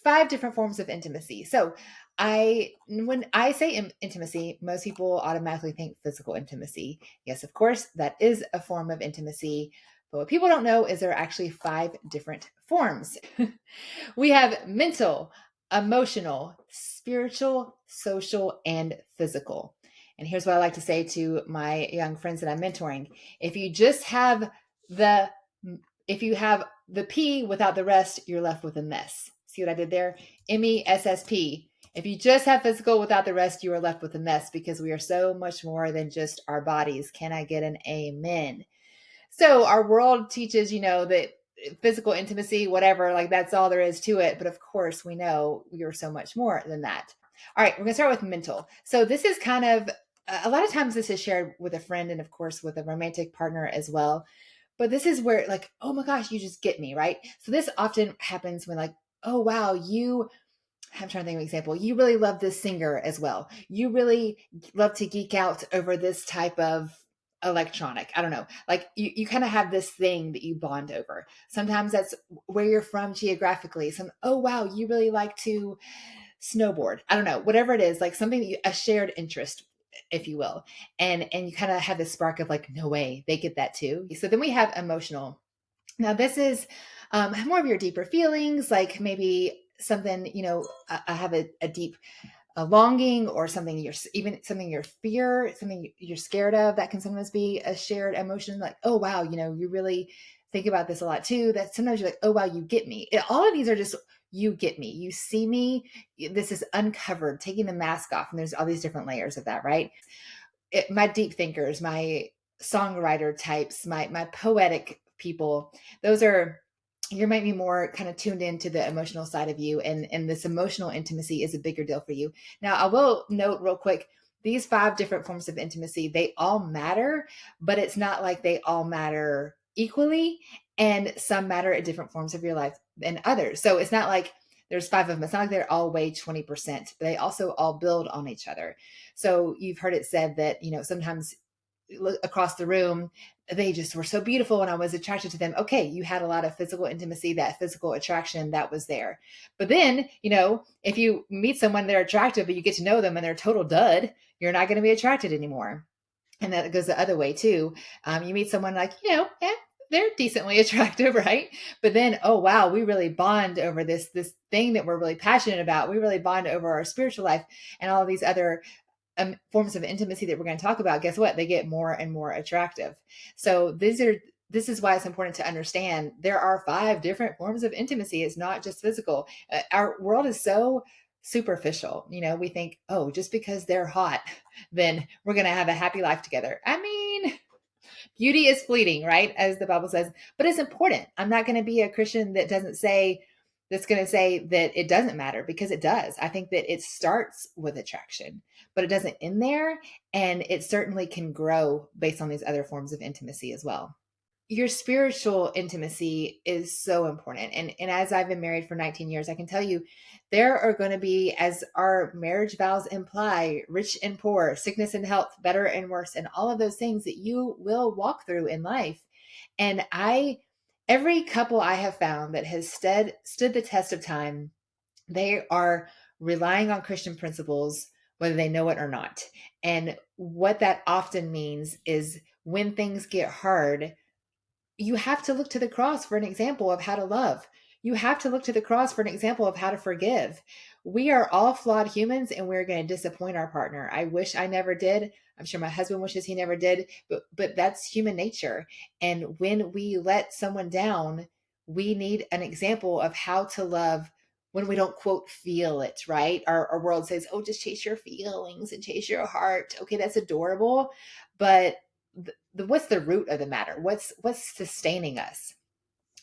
five different forms of intimacy. So when I say intimacy, most people automatically think physical intimacy. Yes, of course, that is a form of intimacy. But what people don't know is there are actually five different forms. We have mental, emotional, spiritual, social, and physical. And here's what I like to say to my young friends that I'm mentoring. If you just have the if you have the P without the rest, you're left with a mess. See what I did there? MESSP. If you just have physical without the rest, you are left with a mess because we are so much more than just our bodies. Can I get an amen? So our world teaches, that physical intimacy, whatever, like that's all there is to it. But of course, we know we are so much more than that. All right, we're going to start with mental. So this is kind of a lot of times this is shared with a friend and of course with a romantic partner as well. But this is where like, oh my gosh, you just get me, right? So this often happens when like, oh wow, I'm trying to think of an example. You really love this singer as well. You really love to geek out over this type of electronic. I don't know. Like you kind of have this thing that you bond over. Sometimes that's where you're from geographically. Oh wow, you really like to snowboard. I don't know, whatever it is, like something that a shared interest, if you will. And you kind of have this spark of like, no way, they get that too. So then we have emotional. Now this is more of your deeper feelings, like maybe something, I have a deep a longing or something you're fear, something you're scared of. That can sometimes be a shared emotion. Like, oh wow, you really think about this a lot too. That sometimes you're like, oh wow, you get me. All of these are just you get me. You see me. This is uncovered, taking the mask off, and there's all these different layers of that, right? My deep thinkers, my songwriter types, my poetic people, those are you might be more kind of tuned into the emotional side of you, and this emotional intimacy is a bigger deal for you. Now, I will note real quick, these five different forms of intimacy, they all matter, but it's not like they all matter equally, and some matter at different forms of your life than others. So it's not like there's five of them. It's not like they're all weigh 20%, but they also all build on each other. So you've heard it said that, sometimes look across the room, they just were so beautiful and I was attracted to them. Okay, you had a lot of physical intimacy, that physical attraction that was there. But then, if you meet someone, they're attractive, but you get to know them and they're a total dud, you're not going to be attracted anymore. And that goes the other way too. You meet someone like, yeah, they're decently attractive, right? But then, oh wow, we really bond over this thing that we're really passionate about. We really bond over our spiritual life and all of these other forms of intimacy that we're going to talk about. Guess what? They get more and more attractive. So this is why it's important to understand there are five different forms of intimacy. It's not just physical. Our world is so superficial. We think, oh, just because they're hot, then we're going to have a happy life together. I mean, beauty is fleeting, right? As the Bible says, but it's important. I'm not going to be a Christian that's going to say that it doesn't matter, because it does. I think that it starts with attraction, but it doesn't end there. And it certainly can grow based on these other forms of intimacy as well. Your spiritual intimacy is so important. And as I've been married for 19 years, I can tell you there are going to be, as our marriage vows imply, rich and poor, sickness and health, better and worse, and all of those things that you will walk through in life. And every couple I have found that has stood the test of time, they are relying on Christian principles, whether they know it or not. And what that often means is when things get hard, you have to look to the cross for an example of how to love. You have to look to the cross for an example of how to forgive. We are all flawed humans and we're going to disappoint our partner. I wish I never did. I'm sure my husband wishes he never did, but that's human nature. And when we let someone down, we need an example of how to love when we don't quote feel it, right? Our world says, oh, just chase your feelings and chase your heart. Okay, that's adorable. But what's the root of the matter? What's sustaining us?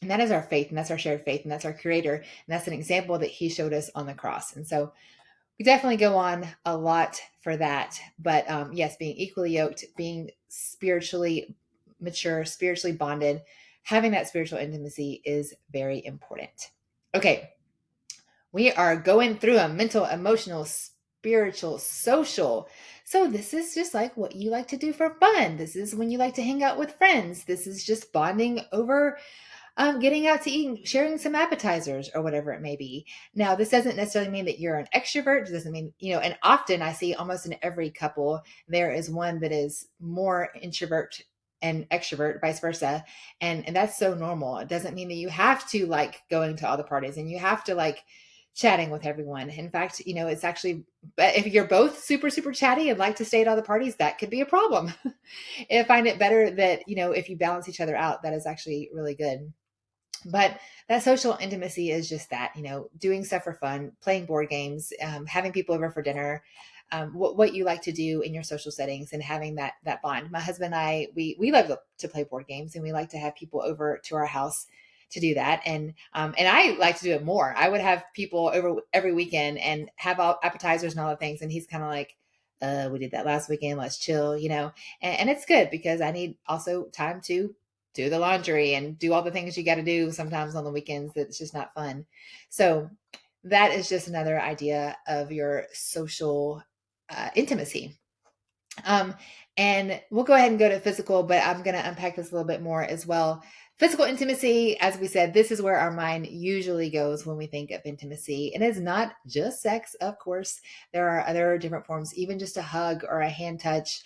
And that is our faith, and that's our shared faith, and that's our creator. And that's an example that he showed us on the cross. And so we definitely go on a lot for that. But yes, being equally yoked, being spiritually mature, spiritually bonded, having that spiritual intimacy is very important. Okay, we are going through a mental, emotional, spiritual, social. So this is just like what you like to do for fun. This is when you like to hang out with friends. This is just bonding over getting out to eat, sharing some appetizers or whatever it may be. Now, this doesn't necessarily mean that you're an extrovert. It doesn't mean, and often I see almost in every couple, there is one that is more introvert and extrovert, vice versa. And that's so normal. It doesn't mean that you have to like going to all the parties and you have to like chatting with everyone. In fact, it's actually, but if you're both super, super chatty and like to stay at all the parties, that could be a problem. I find it better that, if you balance each other out, that is actually really good. But that social intimacy is just that, doing stuff for fun, playing board games, having people over for dinner, what you like to do in your social settings, and having that bond. My husband and I, we love to play board games, and we like to have people over to our house to do that. And I like to do it more. I would have people over every weekend and have all appetizers and all the things. And he's kind of like, we did that last weekend. Let's chill, and it's good because I need also time to do the laundry and do all the things you got to do sometimes on the weekends. That's just not fun. So that is just another idea of your social intimacy. Um, and we'll go ahead and go to physical, but I'm going to unpack this a little bit more as well. Physical intimacy, as we said, this is where our mind usually goes when we think of intimacy. And it's not just sex, of course. There are other different forms, even just a hug or a hand touch.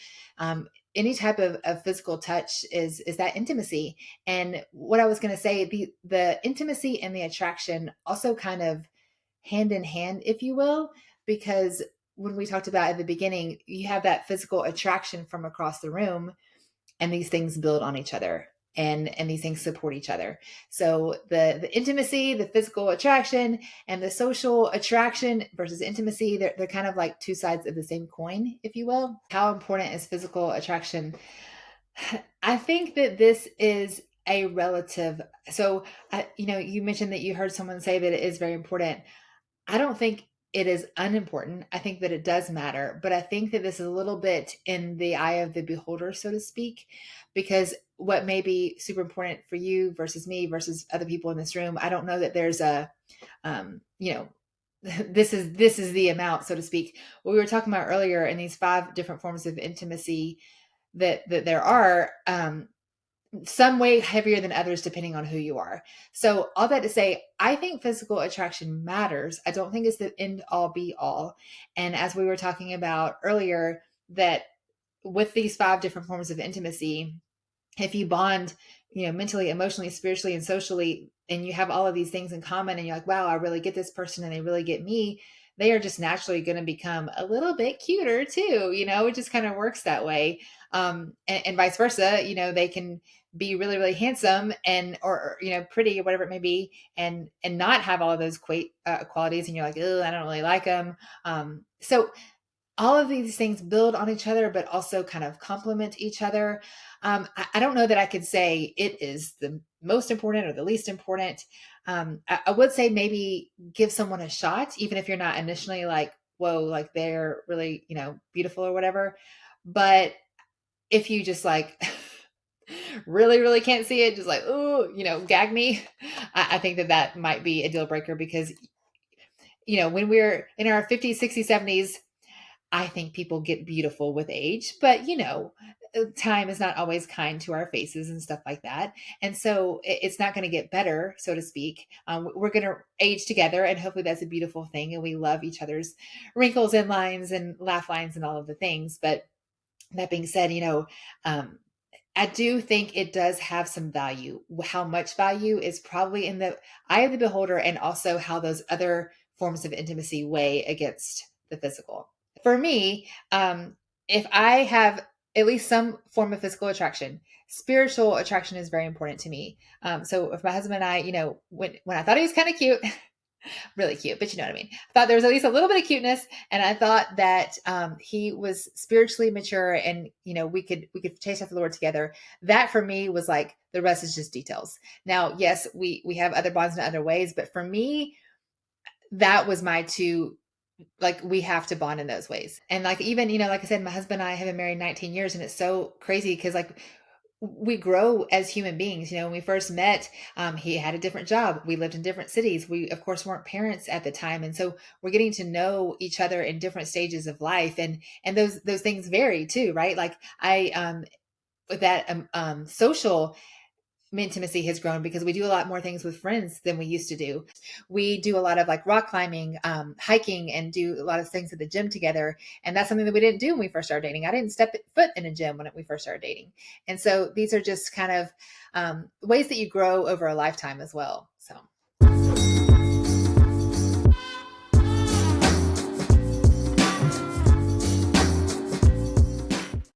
Any type of physical touch is that intimacy. And what I was going to say, the intimacy and the attraction also kind of hand in hand, if you will, because when we talked about at the beginning, you have that physical attraction from across the room, and these things build on each other, and these things support each other. So the intimacy, the physical attraction, and the social attraction versus intimacy, they're kind of like two sides of the same coin, if you will. How important is physical attraction? I think that this is a relative. So, you mentioned that you heard someone say that it is very important. I don't think it is unimportant. I think that it does matter, but I think that this is a little bit in the eye of the beholder, so to speak, because what may be super important for you versus me versus other people in this room, I don't know that there's a, you know, this is the amount, so to speak. What we were talking about earlier in these 5 different forms of intimacy that there are, some way heavier than others depending on who you are. So all that to say, I think physical attraction matters. I don't think it's the end all be all. And as we were talking about earlier, that with these 5 different forms of intimacy, if you bond, mentally, emotionally, spiritually, and socially, and you have all of these things in common, and you're like, wow, I really get this person and they really get me, they are just naturally going to become a little bit cuter too. It just kind of works that way. And vice versa, they can be really, really handsome and, or, pretty or whatever it may be, and not have all of those qualities. And you're like, oh, I don't really like them. So all of these things build on each other, but also kind of complement each other. I don't know that I could say it is the most important or the least important. I would say maybe give someone a shot, even if you're not initially like, whoa, like they're really, beautiful or whatever. But if you just like really, really can't see it, just like, oh, gag me, I think that might be a deal breaker because, when we're in our 50s, 60s, 70s, I think people get beautiful with age, but time is not always kind to our faces and stuff like that. And so it's not going to get better, so to speak. We're going to age together, and hopefully that's a beautiful thing. And we love each other's wrinkles and lines and laugh lines and all of the things. But that being said, I do think it does have some value. How much value is probably in the eye of the beholder, and also how those other forms of intimacy weigh against the physical. For me, if I have at least some form of physical attraction, spiritual attraction is very important to me. So if my husband and I, when I thought he was kind of cute, really cute, but you know what I mean. I thought there was at least a little bit of cuteness, and I thought that he was spiritually mature, and we could chase after the Lord together. That for me was like the rest is just details. Now, yes, we have other bonds in other ways, but for me, that was my two. Like we have to bond in those ways, and like even like I said, my husband and I have been married 19 years, and it's so crazy because like we grow as human beings. When we first met, he had a different job. We lived in different cities. We, of course, weren't parents at the time. And so we're getting to know each other in different stages of life. And those things vary too, right? Like with that social intimacy has grown because we do a lot more things with friends than we used to do. We do a lot of like rock climbing, hiking, and do a lot of things at the gym together. And that's something that we didn't do when we first started dating. I didn't step foot in a gym when we first started dating. And so these are just kind of ways that you grow over a lifetime as well. So